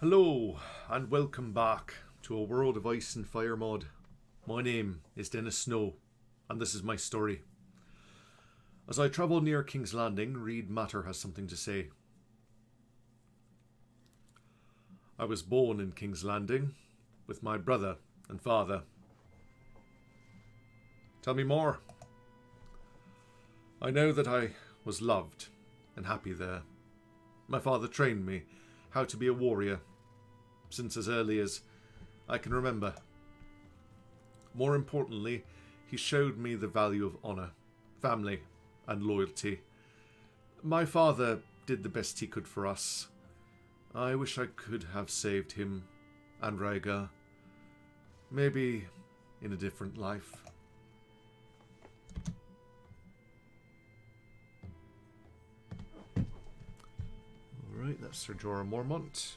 Hello, and welcome back to a world of ice and fire mod. My name is Dennis Snow, and this is my story. As I travel near King's Landing, Reed Matter has something to say. I was born in King's Landing with my brother and father. Tell me more. I know that I was loved and happy there. My father trained me how to be a warrior since as early as I can remember. More importantly, he showed me the value of honour, family and loyalty. My father did the best he could for us. I wish I could have saved him and Rhaegar. Maybe in a different life. Alright, that's Sir Jorah Mormont.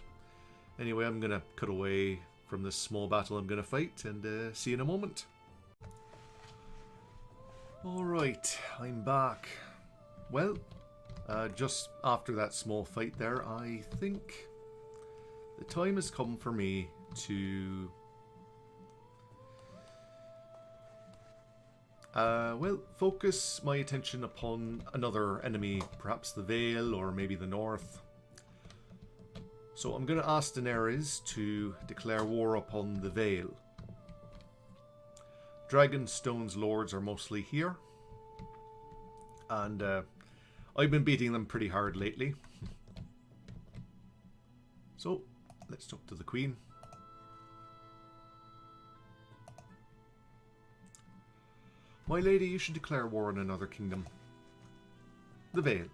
Anyway, I'm going to cut away from this small battle I'm going to fight and see you in a moment. Alright, I'm back. Well, just after that small fight there, I think the time has come for me to focus my attention upon another enemy, perhaps the Vale or maybe the North. So I'm going to ask Daenerys to declare war upon the Vale. Dragonstone's lords are mostly here, and I've been beating them pretty hard lately. So let's talk to the Queen. My lady, you should declare war on another kingdom. The Vale.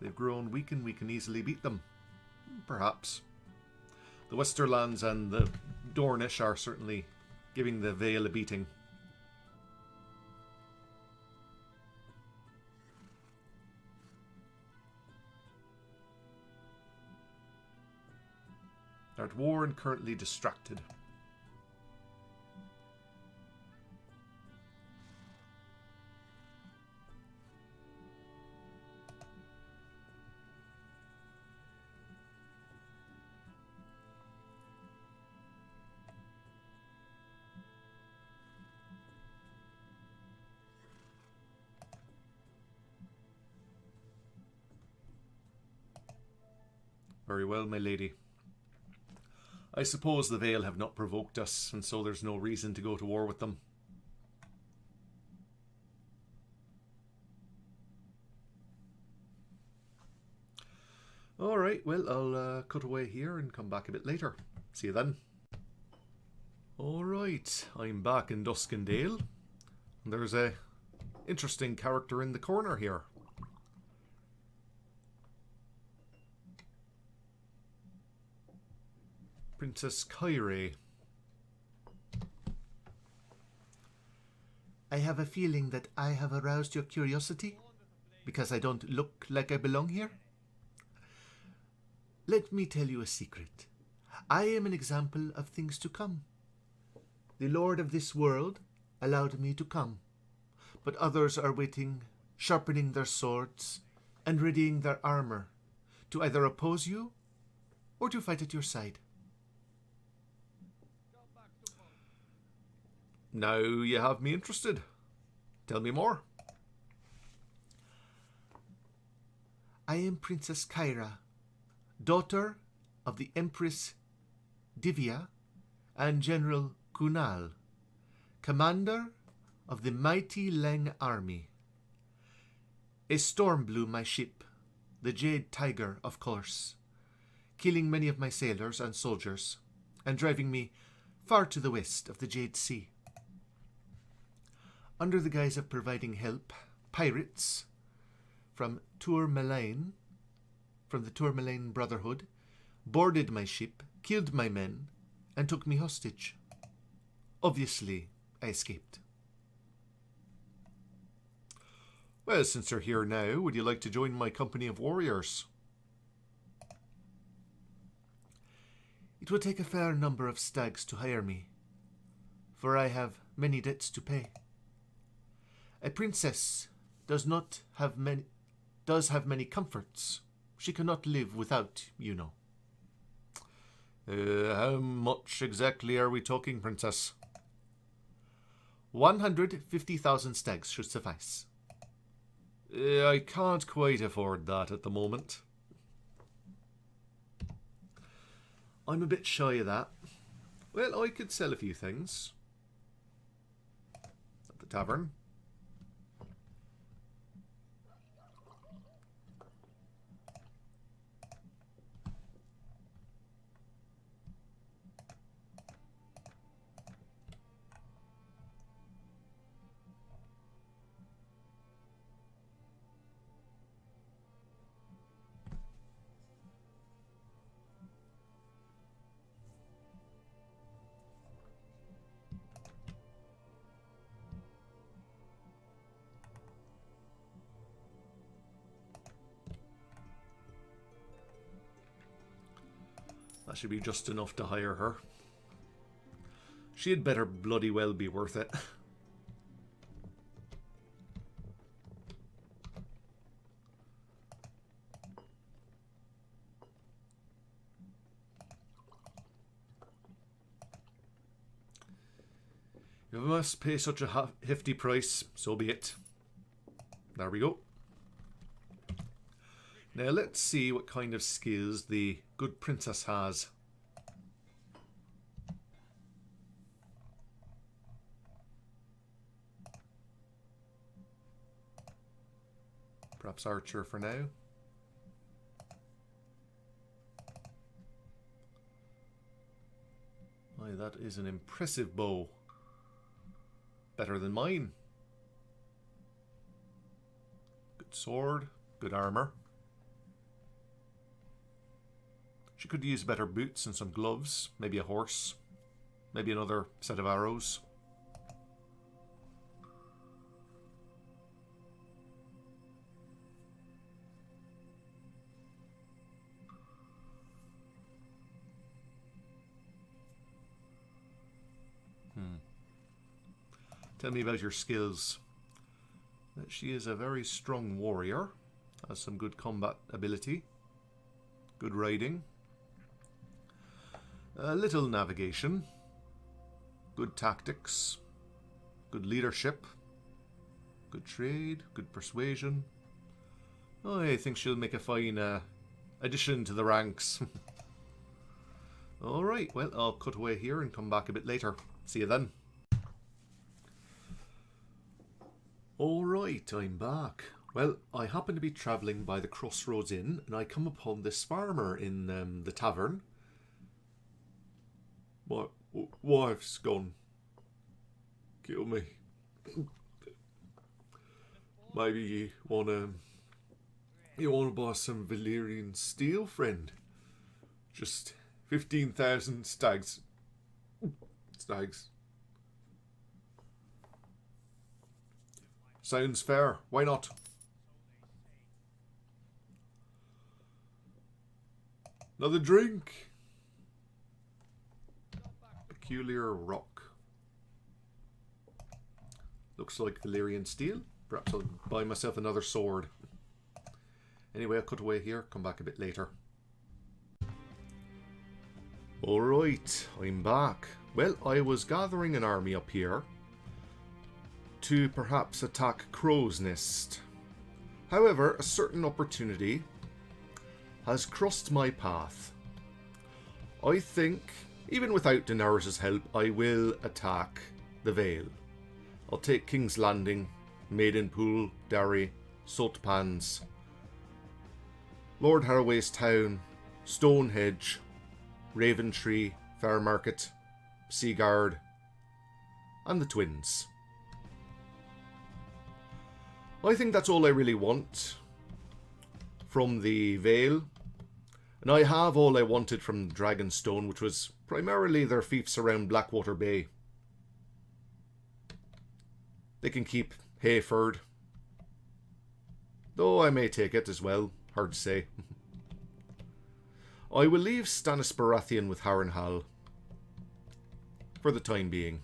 They've grown weak and we can easily beat them. Perhaps. The Westerlands and the Dornish are certainly giving the Vale a beating. They're at war and currently distracted. Very well, my lady. I suppose the Vale have not provoked us, and so there's no reason to go to war with them. Alright, well, I'll cut away here and come back a bit later. See you then. Alright, I'm back in Duskendale. There's a interesting character in the corner here. Princess Khiarai. I have a feeling that I have aroused your curiosity because I don't look like I belong here. Let me tell you a secret. I am an example of things to come. The Lord of this world allowed me to come, but others are waiting, sharpening their swords and readying their armour to either oppose you or to fight at your side. Now you have me interested. Tell me more. I am Princess Khiarai, daughter of the Empress Divya and General Kunal, commander of the mighty Leng army. A storm blew my ship, the Jade Tiger, of course, killing many of my sailors and soldiers and driving me far to the west of the Jade Sea. Under the guise of providing help, pirates from the Tourmaline Brotherhood, boarded my ship, killed my men, and took me hostage. Obviously, I escaped. Well, since you're here now, would you like to join my company of warriors? It will take a fair number of stags to hire me, for I have many debts to pay. A princess does not have many does have many comforts. She cannot live without, you know. How much exactly are we talking, Princess? 150,000 stags should suffice. I can't quite afford that at the moment. I'm a bit shy of that. Well, I could sell a few things at the tavern. That should be just enough to hire her. She had better bloody well be worth it. If I must pay such a hefty price, so be it. There we go. Now let's see what kind of skills the good princess has. Perhaps archer for now. Why, that is an impressive bow. Better than mine. Good sword, good armor. She could use better boots and some gloves, maybe a horse, maybe another set of arrows. Tell me about your skills. She is a very strong warrior, has some good combat ability, good riding, a little navigation, good tactics, good leadership, good trade, good persuasion. Oh, I think she'll make a fine addition to the ranks. Alright, well, I'll cut away here and come back a bit later. See you then. Alright, I'm back. Well, I happen to be travelling by the Crossroads Inn, and I come upon this farmer in the tavern. My wife's gone. Kill me. Maybe you wanna buy some Valyrian steel, friend? Just 15,000 stags. Stags. Sounds fair. Why not? Another drink. Peculiar rock. Looks like Valyrian steel. Perhaps I'll buy myself another sword. Anyway, I'll cut away here. Come back a bit later. Alright, I'm back. Well, I was gathering an army up here to perhaps attack Crow's Nest. However, a certain opportunity has crossed my path. I think, even without Daenerys' help, I will attack the Vale. I'll take King's Landing, Maidenpool, Derry, Saltpans, Lord Harroway's Town, Stonehenge, Raventree, Fairmarket, Seaguard, and the Twins. I think that's all I really want from the Vale. And I have all I wanted from Dragonstone, which was primarily their fiefs around Blackwater Bay. They can keep Hayford, though I may take it as well, hard to say. I will leave Stannis Baratheon with Harrenhal for the time being.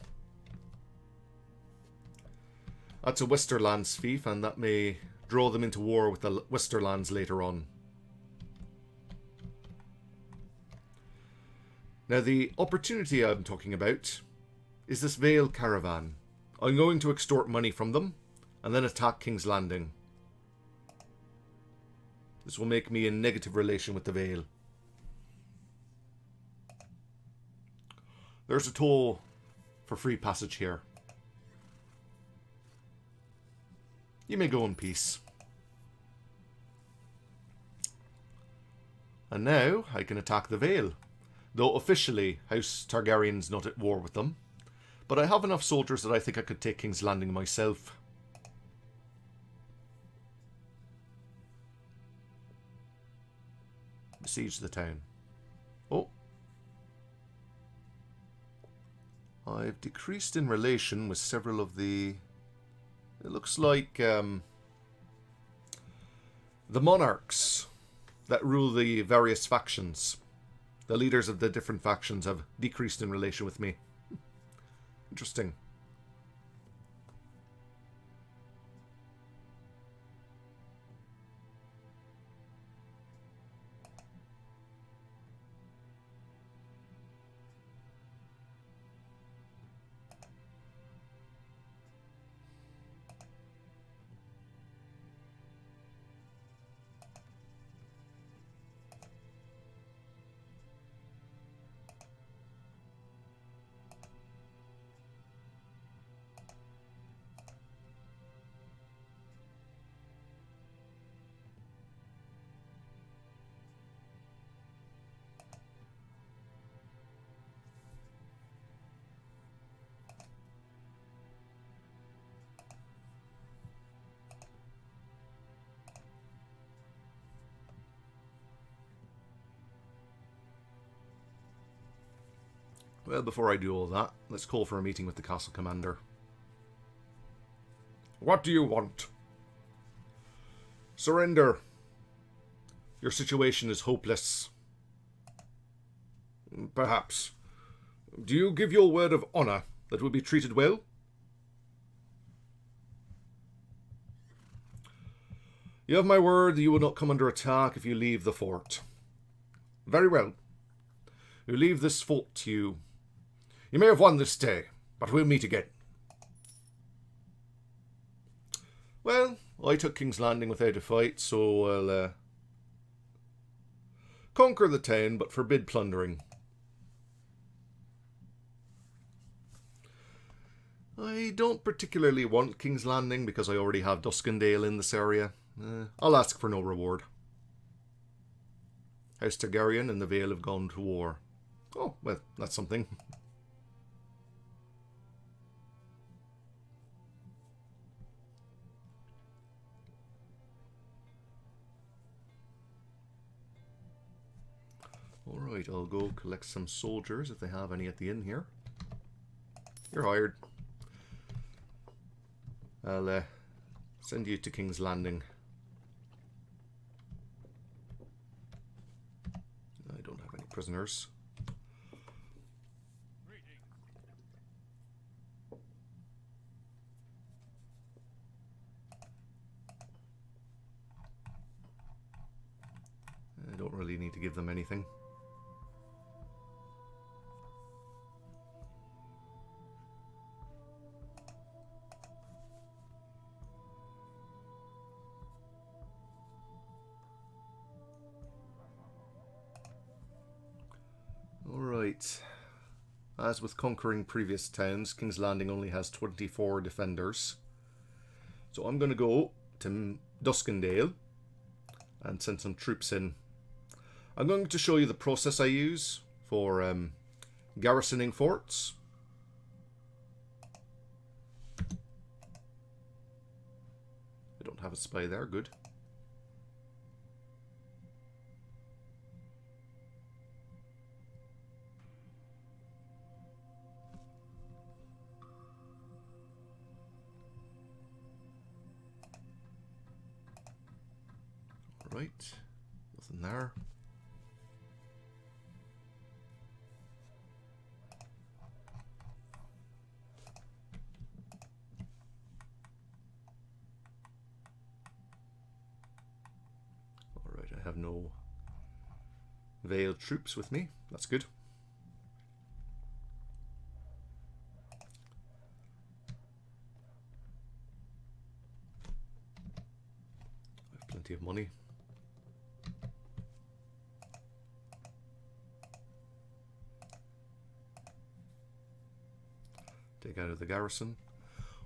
That's a Westerlands fief, and that may draw them into war with the Westerlands later on. Now, the opportunity I'm talking about is this Vale caravan. I'm going to extort money from them and then attack King's Landing. This will make me in negative relation with the Vale. There's a toll for free passage here. You may go in peace. And now I can attack the Vale. Though officially House Targaryen's not at war with them. But I have enough soldiers that I think I could take King's Landing myself. Besiege the town. Oh. I've decreased in relation with several of the... It looks like the monarchs that rule the various factions. The leaders of the different factions have decreased in relation with me. Interesting. Well, before I do all that, let's call for a meeting with the castle commander. What do you want? Surrender. Your situation is hopeless. Perhaps. Do you give your word of honor that we'll be treated well? You have my word that you will not come under attack if you leave the fort. Very well. We leave this fort to you. You may have won this day, but we'll meet again. Well, I took King's Landing without a fight, so I'll conquer the town, but forbid plundering. I don't particularly want King's Landing because I already have Duskendale in this area. I'll ask for no reward. House Targaryen and the Vale have gone to war. Oh, well, that's something. Alright, I'll go collect some soldiers if they have any at the inn here. You're hired. I'll send you to King's Landing. I don't have any prisoners. I don't really need to give them anything. Alright. As with conquering previous towns, King's Landing only has 24 defenders. So I'm going to go to Duskendale and send some troops in. I'm going to show you the process I use for garrisoning forts. I don't have a spy there, good. Right, nothing there. have no Vale troops with me. That's good. I have plenty of money. Take out of the garrison.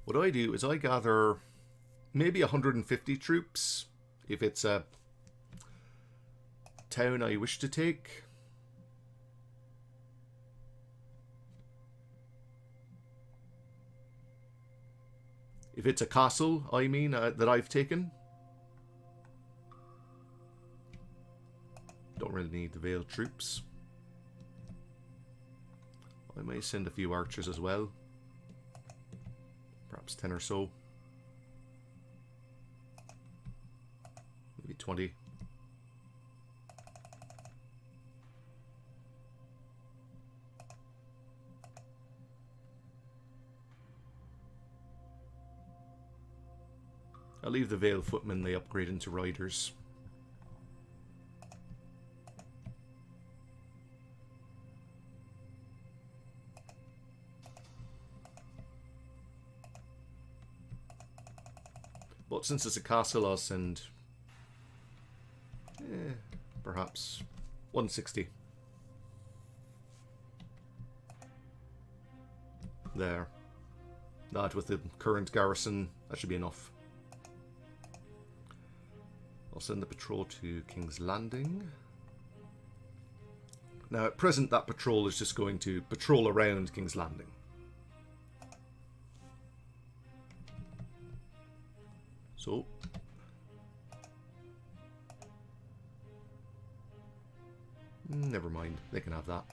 What I do is I gather maybe 150 troops if it's a town I wish to take. If it's a castle, I mean, that I've taken. Don't really need the Vale troops. I may send a few archers as well. Perhaps 10 or so. Maybe 20. I'll leave the Vale footmen, they upgrade into riders. But since it's a castle, I'll send perhaps 160. There. That with the current garrison, that should be enough. I'll send the patrol to King's Landing. Now at present that patrol is just going to patrol around King's Landing. So, never mind, they can have that.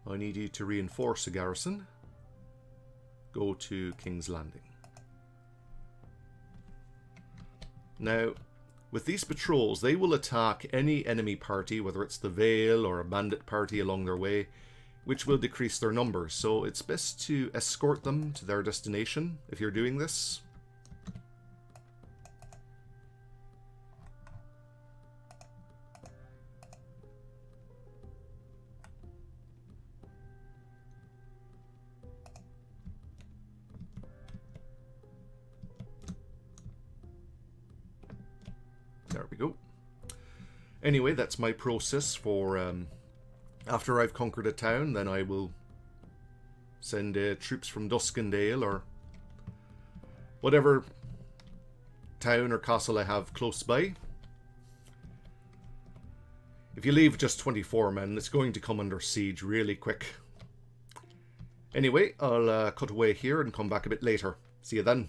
I need you to reinforce a garrison. Go to King's Landing. Now, with these patrols, they will attack any enemy party, whether it's the Vale or a bandit party along their way, which will decrease their numbers. So it's best to escort them to their destination if you're doing this. There we go. Anyway, that's my process for after I've conquered a town, then I will send troops from Duskendale or whatever town or castle I have close by. If you leave just 24 men, it's going to come under siege really quick. Anyway, I'll cut away here and come back a bit later. See you then.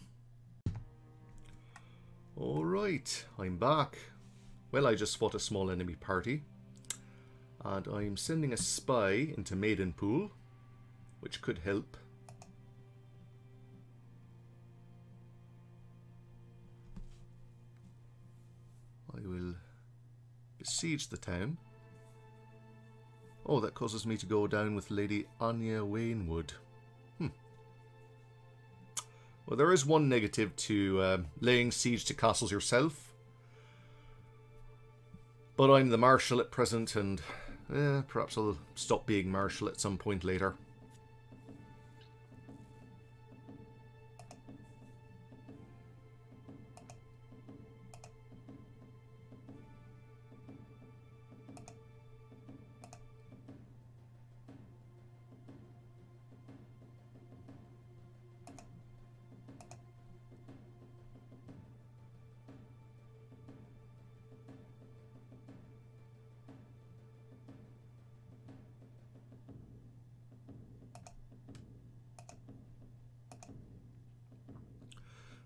Alright, I'm back. Well, I just fought a small enemy party. And I'm sending a spy into Maidenpool, which could help. I will besiege the town. Oh, that causes me to go down with Lady Anya Waynwood. Well, there is one negative to laying siege to castles yourself. But I'm the Marshal at present, and perhaps I'll stop being Marshal at some point later.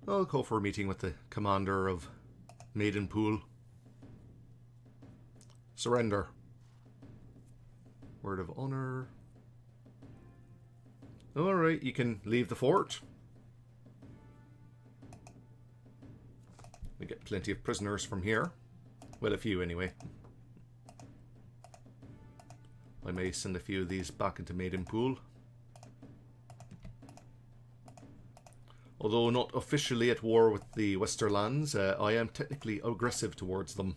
I'll call for a meeting with the commander of Maidenpool. Surrender. Word of honor. Alright, you can leave the fort. We get plenty of prisoners from here. Well, a few anyway. I may send a few of these back into Maidenpool. Although not officially at war with the Westerlands, I am technically aggressive towards them.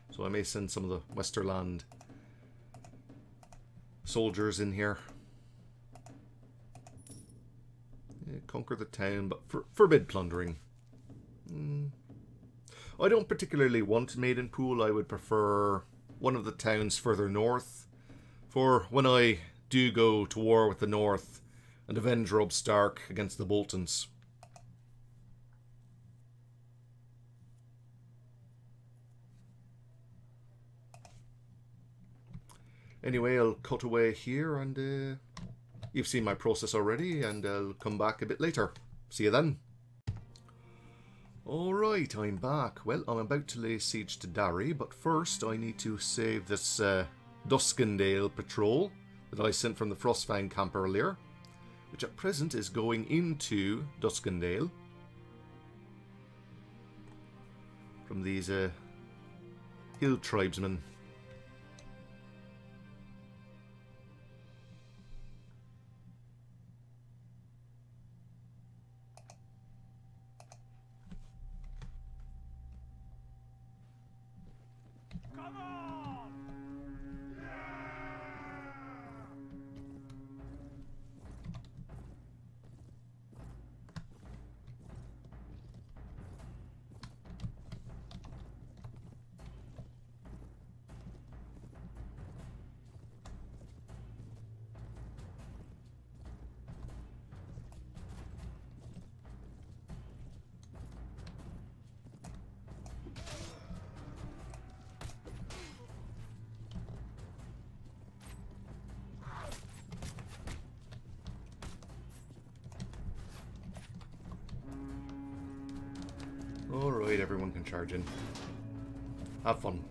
So I may send some of the Westerland soldiers in here. Yeah, conquer the town, but forbid plundering. I don't particularly want Maidenpool. I would prefer one of the towns further north. For when I do go to war with the north and avenge Robb Stark against the Boltons. Anyway, I'll cut away here, and you've seen my process already, and I'll come back a bit later. See you then. Alright, I'm back. Well, I'm about to lay siege to Darry, but first I need to save this Duskendale patrol that I sent from the Frostfang camp earlier, which at present is going into Duskendale from these hill tribesmen. Alright, everyone can charge in. Have fun.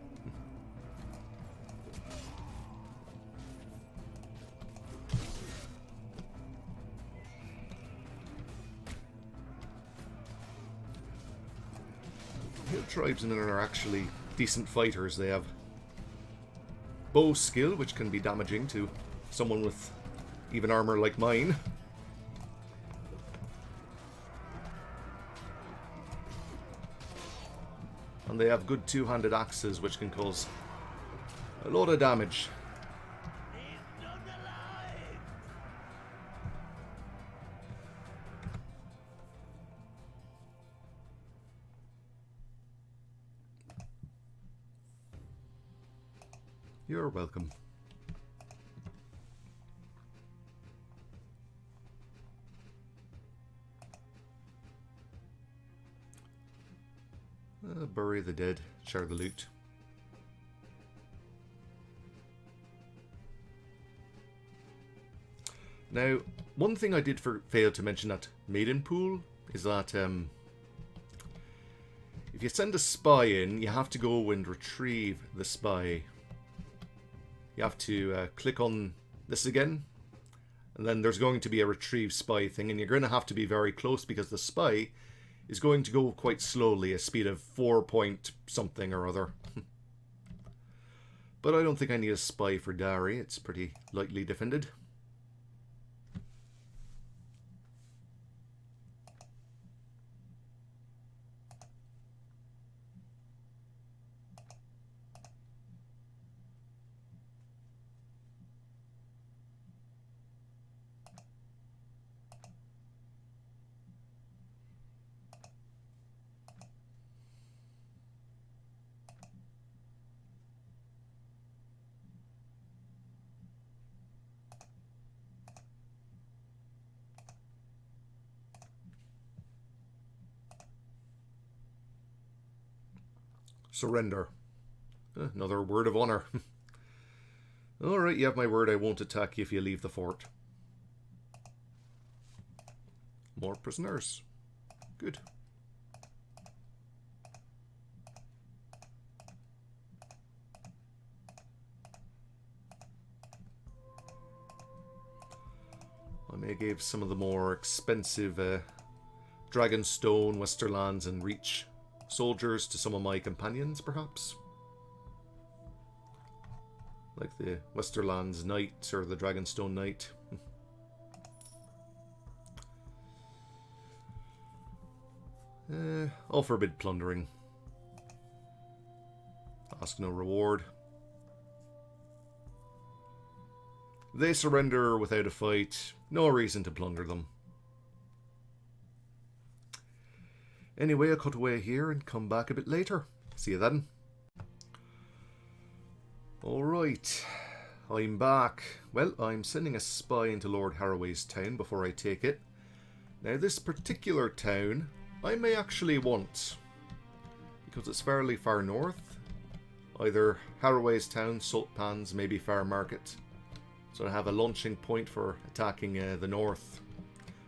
Hill tribesmen are actually decent fighters. They have bow skill, which can be damaging to someone with even armor like mine. And they have good two-handed axes, which can cause a lot of damage. You're welcome. Bury the dead, share the loot. Now, one thing I did fail to mention at Maidenpool is that if you send a spy in, you have to go and retrieve the spy. You have to click on this again, and then there's going to be a retrieve spy thing, and you're going to have to be very close because the spy is going to go quite slowly, a speed of 4 point something or other. But I don't think I need a spy for Darry, it's pretty lightly defended. Surrender. Another word of honor. Alright, you have my word, I won't attack you if you leave the fort. More prisoners. Good. I may give some of the more expensive Dragonstone, Westerlands and Reach soldiers to some of my companions, perhaps. Like the Westerlands Knight or the Dragonstone Knight. I'll forbid plundering. Ask no reward. They surrender without a fight. No reason to plunder them. Anyway, I'll cut away here and come back a bit later. See you then. Alright. I'm back. Well, I'm sending a spy into Lord Harroway's town before I take it. Now, this particular town I may actually want, because it's fairly far north. Either Harroway's town, Salt Pans, maybe Fair Market. So I have a launching point for attacking the north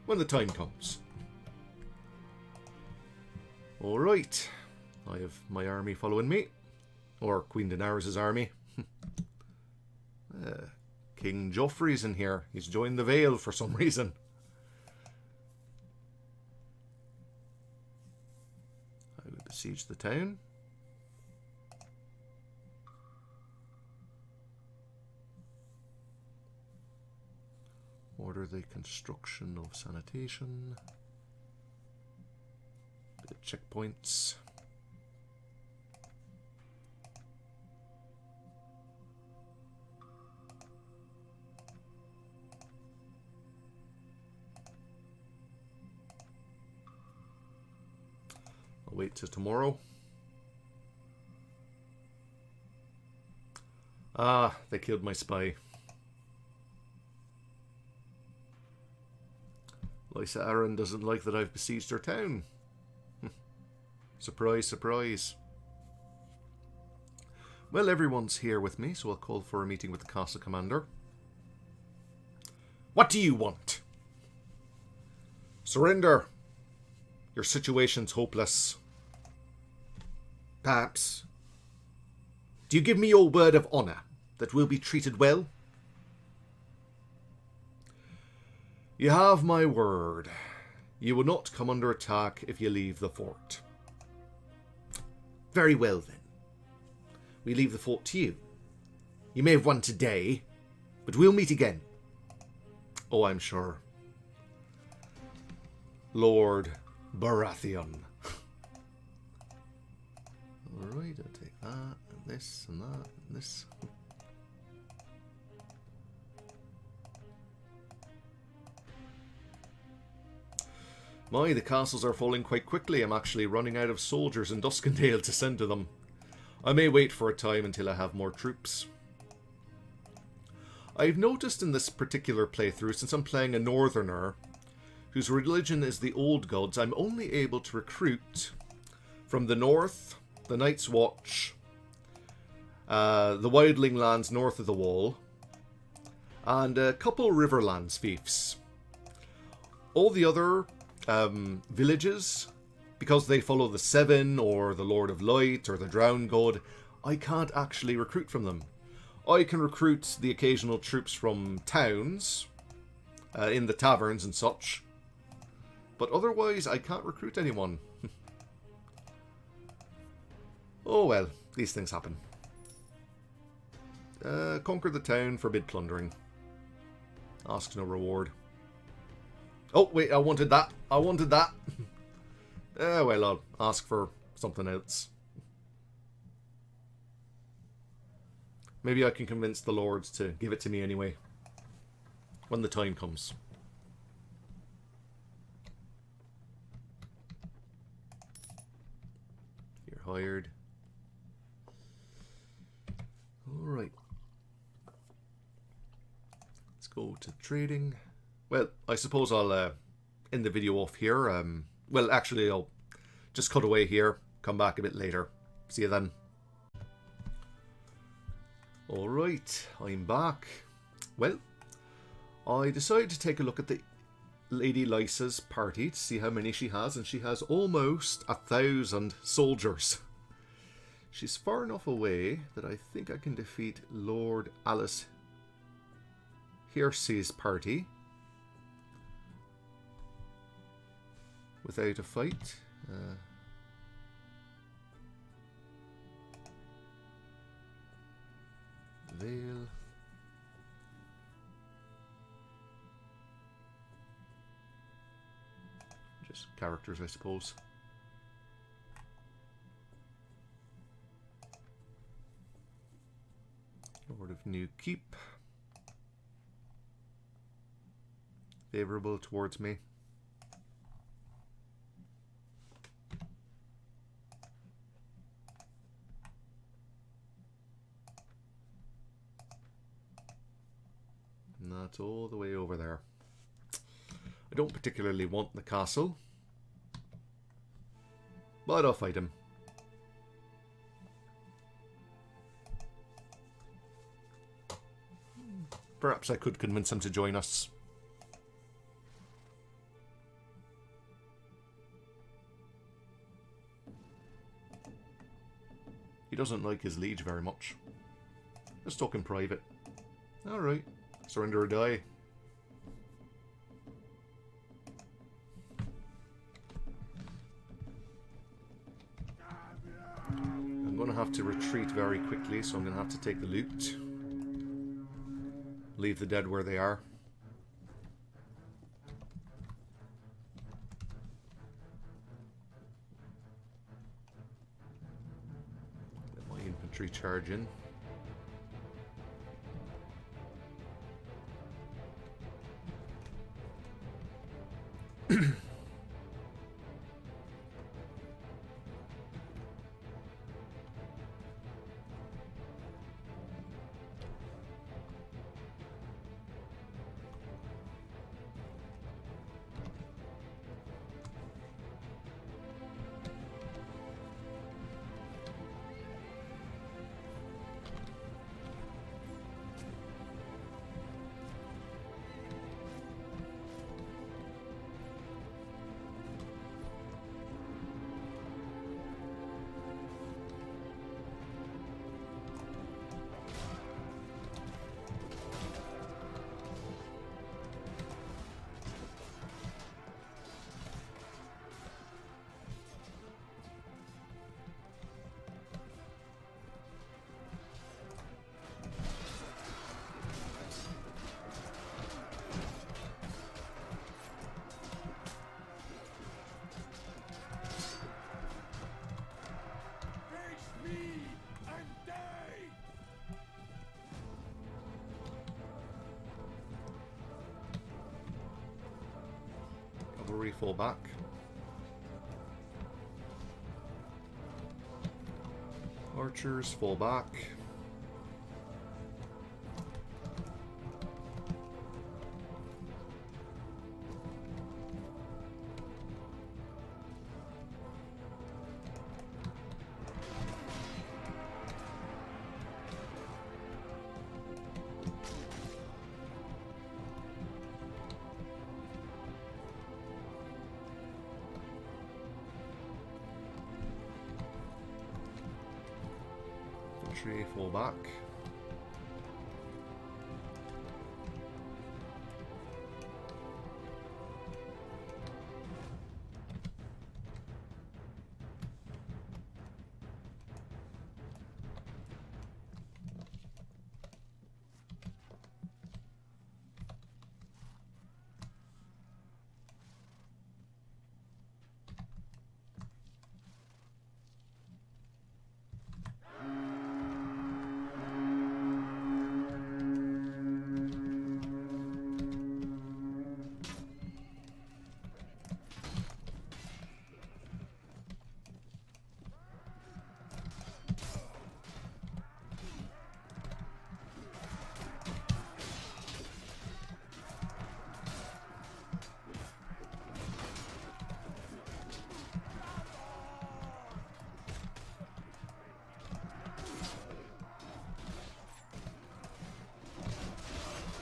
when the time comes. Alright, I have my army following me, or Queen Daenerys' army. King Joffrey's in here. He's joined the Vale for some reason. I will besiege the town. Order the construction of sanitation. Bit of checkpoints. I'll wait till tomorrow. Ah, they killed my spy. Lysa Arryn doesn't like that I've besieged her town. Surprise, surprise. Well, everyone's here with me, so I'll call for a meeting with the castle commander. What do you want? Surrender. Your situation's hopeless. Perhaps. Do you give me your word of honour that we'll be treated well? You have my word. You will not come under attack if you leave the fort. Very well, then. We leave the fort to you. You may have won today, but we'll meet again. Oh, I'm sure. Lord Baratheon. Alright, I'll take that, and this, and that, and this. My, the castles are falling quite quickly. I'm actually running out of soldiers in Duskendale to send to them. I may wait for a time until I have more troops. I've noticed in this particular playthrough, since I'm playing a northerner, whose religion is the Old Gods, I'm only able to recruit from the north, the Night's Watch, the Wildling lands north of the Wall, and a couple Riverlands fiefs. All the other villages, because they follow the Seven or the Lord of Light or the Drown God, I can't actually recruit from them. I can recruit the occasional troops from towns, in the taverns and such, but otherwise I can't recruit anyone. Oh well, these things happen. Conquer the town, forbid plundering. Ask no reward. Oh, wait, I wanted that. I wanted that. Well, I'll ask for something else. Maybe I can convince the lords to give it to me anyway. When the time comes. You're hired. Alright. Let's go to trading. Well, I suppose I'll end the video off here. Well, actually, I'll just cut away here. Come back a bit later. See you then. Alright, I'm back. Well, I decided to take a look at the Lady Lysa's party to see how many she has, and she has almost 1,000 soldiers. She's far enough away that I think I can defeat Lord Alice Hersey's party without a fight. Vale. Just characters, I suppose. Lord of New Keep. Favorable towards me. And that's all the way over there. I don't particularly want the castle, but I'll fight him. Perhaps I could convince him to join us. He doesn't like his liege very much. Let's talk in private. Alright. Surrender or die. I'm going to have to retreat very quickly, so I'm going to have to take the loot. Leave the dead where they are. Let my infantry charge in. Cavalry fall back. Archers fall back. Fall back.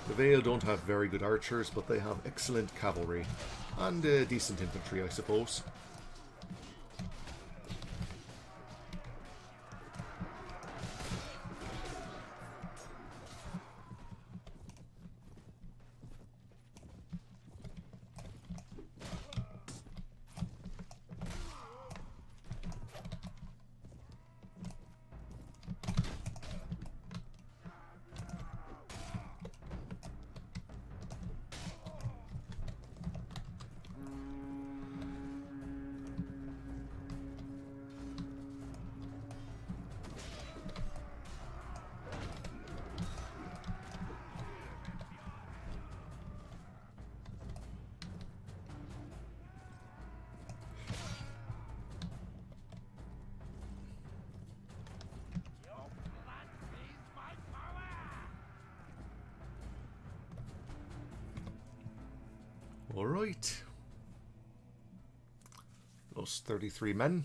The Vale don't have very good archers, but they have excellent cavalry. And decent infantry, I suppose. right. Lost 33 men.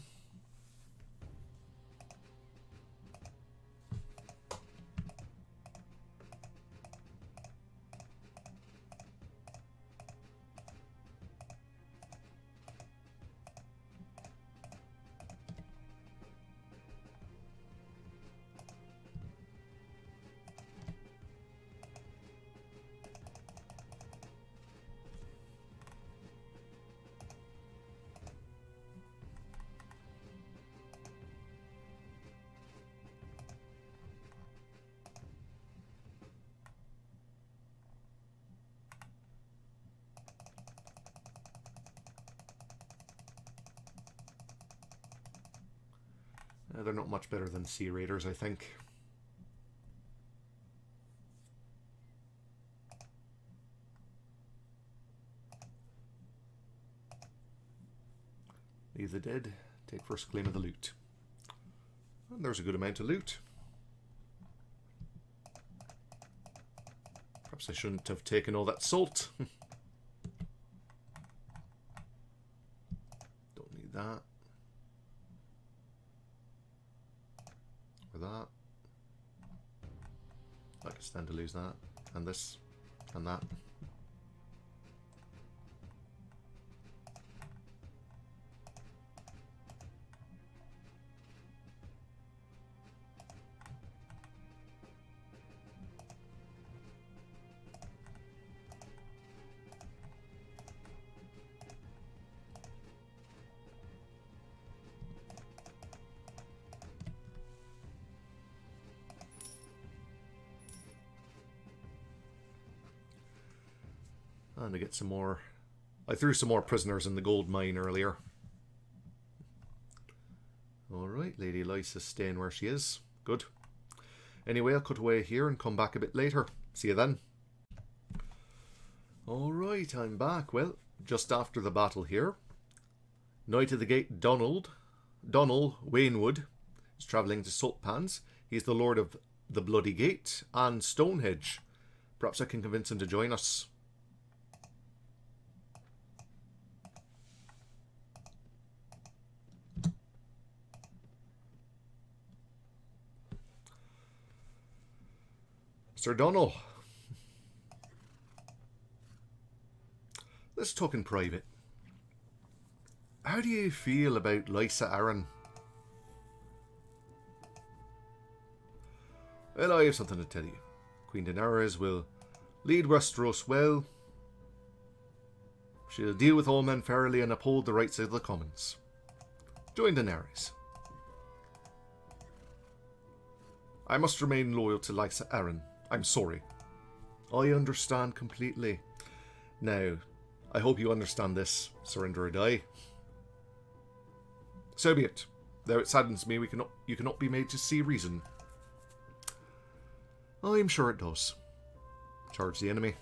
They're not much better than Sea Raiders, I think. Leave the dead, take first claim of the loot. And there's a good amount of loot. Perhaps I shouldn't have taken all that salt. Don't need that. That. I could stand to lose that, and this, and that. And to get some more... I threw some more prisoners in the gold mine earlier. Alright, Lady Lysa's staying where she is. Good. Anyway, I'll cut away here and come back a bit later. See you then. Alright, I'm back. Well, just after the battle here. Knight of the Gate Donald Waynwood is travelling to Saltpans. He's the Lord of the Bloody Gate and Stonehenge. Perhaps I can convince him to join us. Sir Donald, let's talk in private. How do you feel about Lysa Arryn? Well, I have something to tell you. Queen Daenerys will lead Westeros well. She'll deal with all men fairly and uphold the rights of the commons. Join Daenerys. I must remain loyal to Lysa Arryn. I'm sorry. I understand completely. Now, I hope you understand this. Surrender or die. So be it. Though it saddens me you cannot be made to see reason. I'm sure it does. Charge the enemy.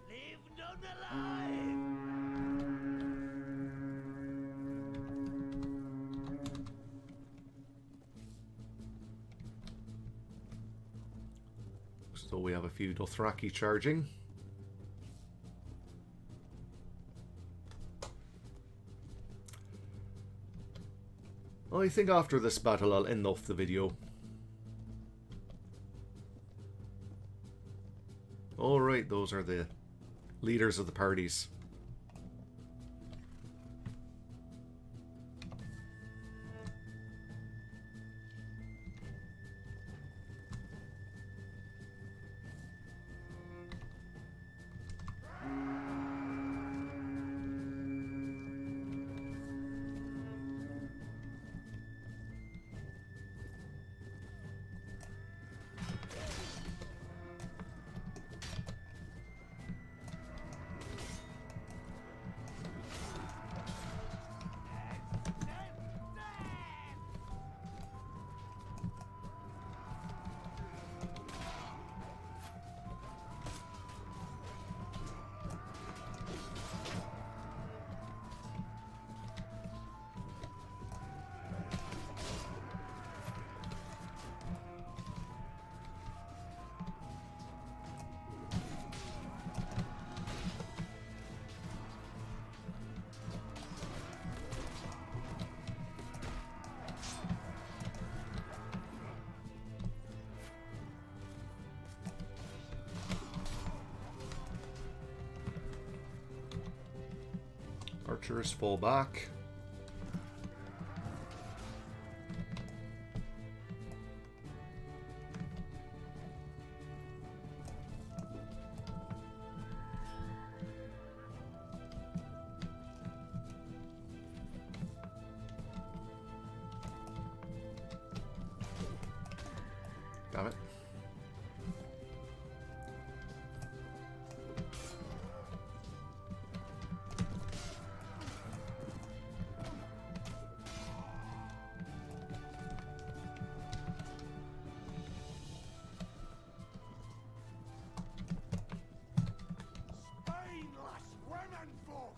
Leave none alive. So we have a few Dothraki charging. I think after this battle I'll end off the video. Alright, those are the leaders of the parties. Archers fall back. Damn it. Spineless women folk!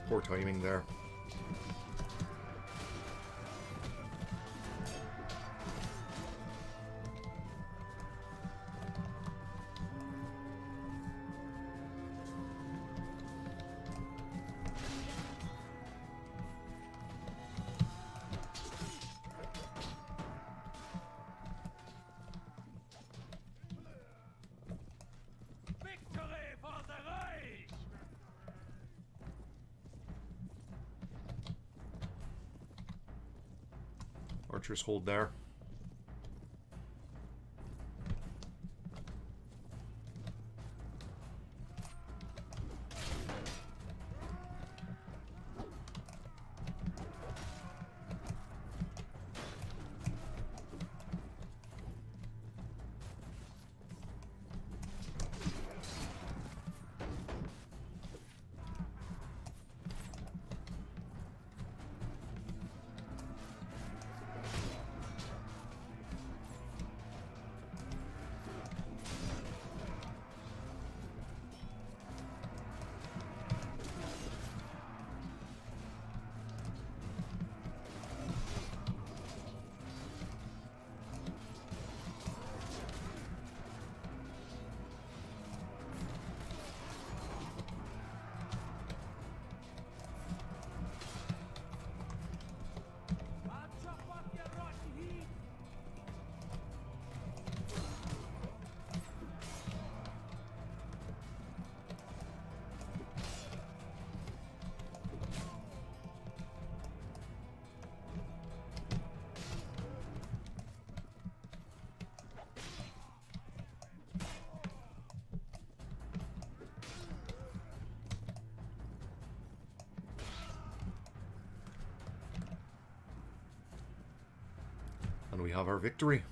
Poor timing there. Victory for the Reich! Archers hold there. And we have our victory.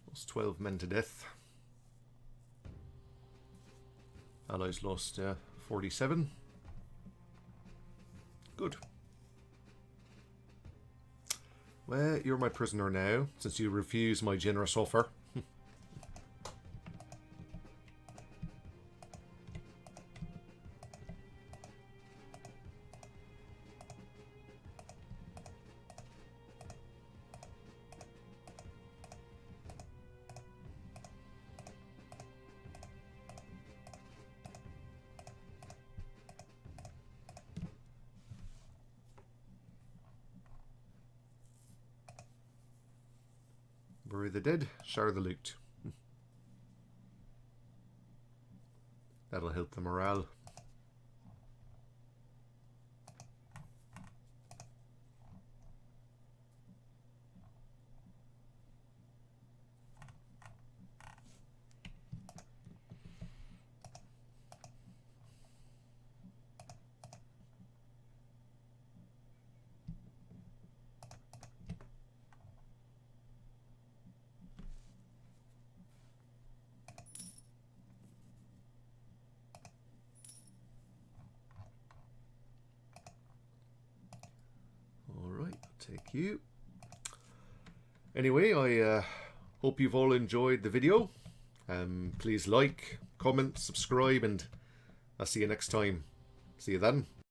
Lost 12 men to death. Allies lost 47. Good. Well, you're my prisoner now, since you refuse my generous offer. Bury the dead, share the loot. That'll help the morale. take you. Anyway, I hope you've all enjoyed the video. Please like, comment, subscribe, and I'll see you next time. See you then.